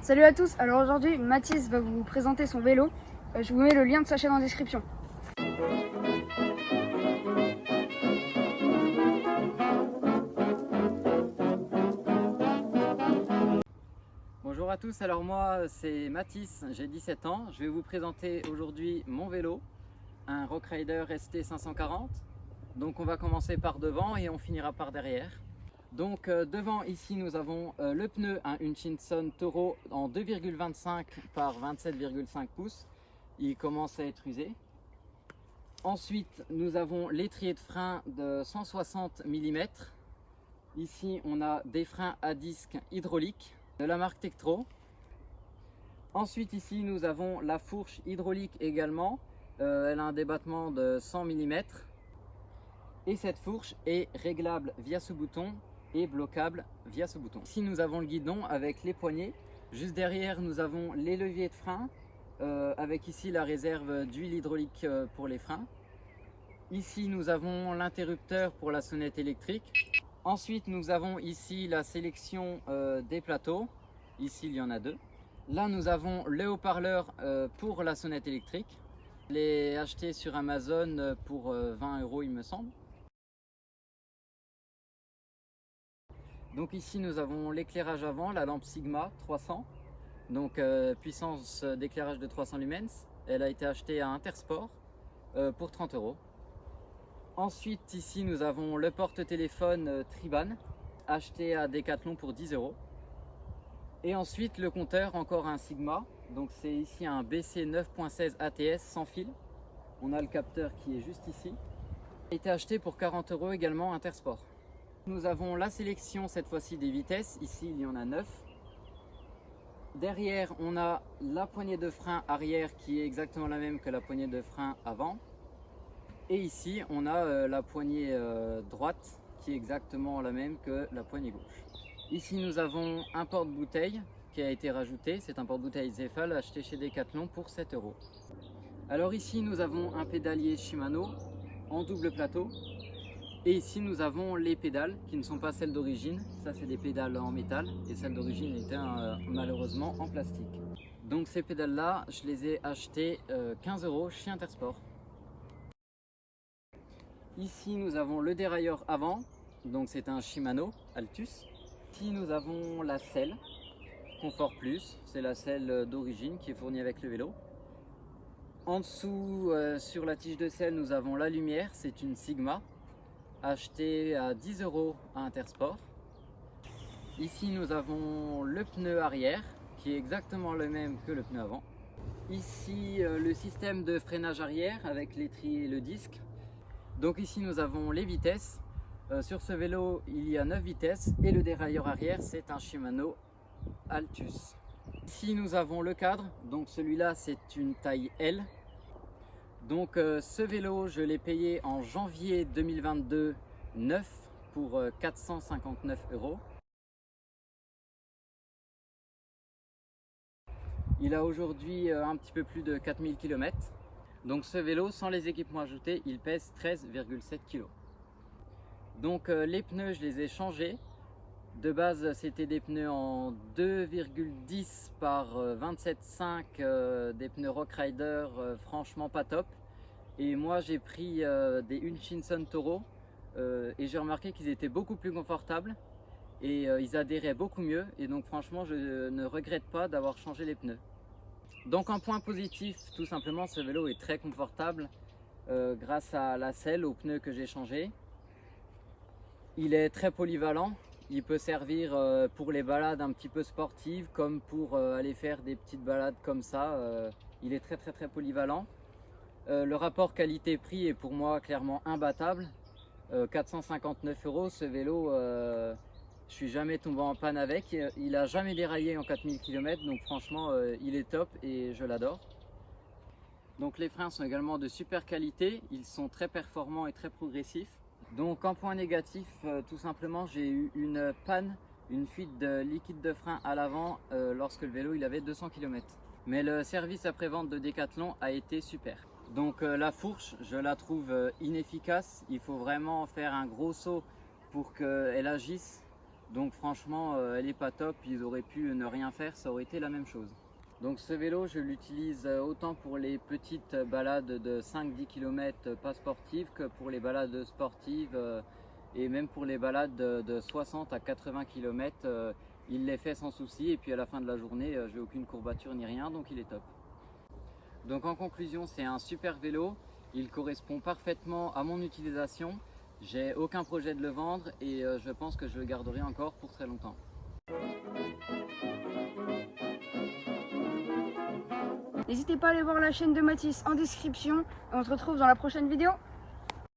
Salut à tous, alors aujourd'hui Mathis va vous présenter son vélo. Je vous mets le lien de sa chaîne en description. Bonjour à tous, alors moi c'est Mathis, j'ai 17 ans. Je vais vous présenter aujourd'hui mon vélo, un Rockrider ST 540. Donc on va commencer par devant et on finira par derrière. Donc devant ici nous avons le pneu, un Hutchinson Toro en 2,25 par 27,5 pouces. Il commence à être usé. Ensuite nous avons l'étrier de frein de 160 mm. Ici on a des freins à disque hydrauliques de la marque Tektro. Ensuite ici nous avons la fourche hydraulique également. Elle a un débattement de 100 mm. Et cette fourche est réglable via ce bouton et bloquable via ce bouton. Ici nous avons le guidon avec les poignées. Juste derrière nous avons les leviers de frein avec ici la réserve d'huile hydraulique pour les freins. Ici nous avons l'interrupteur pour la sonnette électrique. Ensuite nous avons ici la sélection des plateaux. Ici il y en a deux. Là nous avons le haut-parleur pour la sonnette électrique. Je l'ai acheté sur Amazon pour 20 € il me semble. Donc ici nous avons l'éclairage avant, la lampe Sigma 300, donc puissance d'éclairage de 300 lumens. Elle a été achetée à Intersport pour 30 €. Ensuite ici nous avons le porte-téléphone Triban, acheté à Decathlon pour 10 €. Et ensuite le compteur, encore un Sigma, donc c'est ici un BC 9.16 ATS sans fil. On a le capteur qui est juste ici. Il a été acheté pour 40 € également Intersport. Nous avons la sélection cette fois-ci des vitesses, ici il y en a 9. Derrière on a la poignée de frein arrière qui est exactement la même que la poignée de frein avant. Et ici on a la poignée droite qui est exactement la même que la poignée gauche. Ici nous avons un porte-bouteille qui a été rajouté, c'est un porte-bouteille Zefal acheté chez Decathlon pour 7 €. Alors ici nous avons un pédalier Shimano en double plateau. Et ici nous avons les pédales qui ne sont pas celles d'origine, ça c'est des pédales en métal et celles d'origine étaient malheureusement en plastique. Donc ces pédales là je les ai achetées 15 € chez Intersport. Ici nous avons le dérailleur avant, donc c'est un Shimano Altus. Ici nous avons la selle Confort Plus, c'est la selle d'origine qui est fournie avec le vélo. En dessous sur la tige de selle nous avons la lumière, c'est une Sigma, acheté à 10 € à Intersport. Ici nous avons le pneu arrière qui est exactement le même que le pneu avant. Ici le système de freinage arrière avec l'étrier et le disque. Donc ici nous avons les vitesses. Sur ce vélo il y a 9 vitesses et le dérailleur arrière c'est un Shimano Altus. Ici nous avons le cadre, donc celui-là c'est une taille L. Donc ce vélo je l'ai payé en janvier 2022 neuf pour 459 €. Il a aujourd'hui un petit peu plus de 4000 km. Donc ce vélo sans les équipements ajoutés il pèse 13,7 kg. Donc les pneus je les ai changés. De base c'était des pneus en 2,10 par 27,5 des pneus Rockrider, franchement pas top. Et moi j'ai pris des Hutchinson Toro et j'ai remarqué qu'ils étaient beaucoup plus confortables et ils adhéraient beaucoup mieux. Et donc franchement je ne regrette pas d'avoir changé les pneus. Donc un point positif, tout simplement ce vélo est très confortable grâce à la selle, aux pneus que j'ai changé. Il est très polyvalent, il peut servir pour les balades un petit peu sportives comme pour aller faire des petites balades comme ça. Il est très polyvalent. Le rapport qualité-prix est pour moi clairement imbattable. 459 €, ce vélo, je suis jamais tombé en panne avec. Il a jamais déraillé en 4000 km, donc franchement il est top et je l'adore. Donc les freins sont également de super qualité, ils sont très performants et très progressifs. Donc en point négatif, tout simplement j'ai eu une panne, une fuite de liquide de frein à l'avant lorsque le vélo il avait 200 km. Mais le service après-vente de Decathlon a été super. Donc la fourche, je la trouve inefficace. Il faut vraiment faire un gros saut pour qu'elle agisse. Donc franchement, elle n'est pas top, ils auraient pu ne rien faire, ça aurait été la même chose. Donc ce vélo, je l'utilise autant pour les petites balades de 5-10 km pas sportives que pour les balades sportives et même pour les balades de 60 à 80 km. Il les fait sans souci et puis à la fin de la journée, j'ai aucune courbature ni rien, donc il est top. Donc en conclusion, c'est un super vélo, il correspond parfaitement à mon utilisation. J'ai aucun projet de le vendre et je pense que je le garderai encore pour très longtemps. N'hésitez pas à aller voir la chaîne de Mathis en description. On se retrouve dans la prochaine vidéo.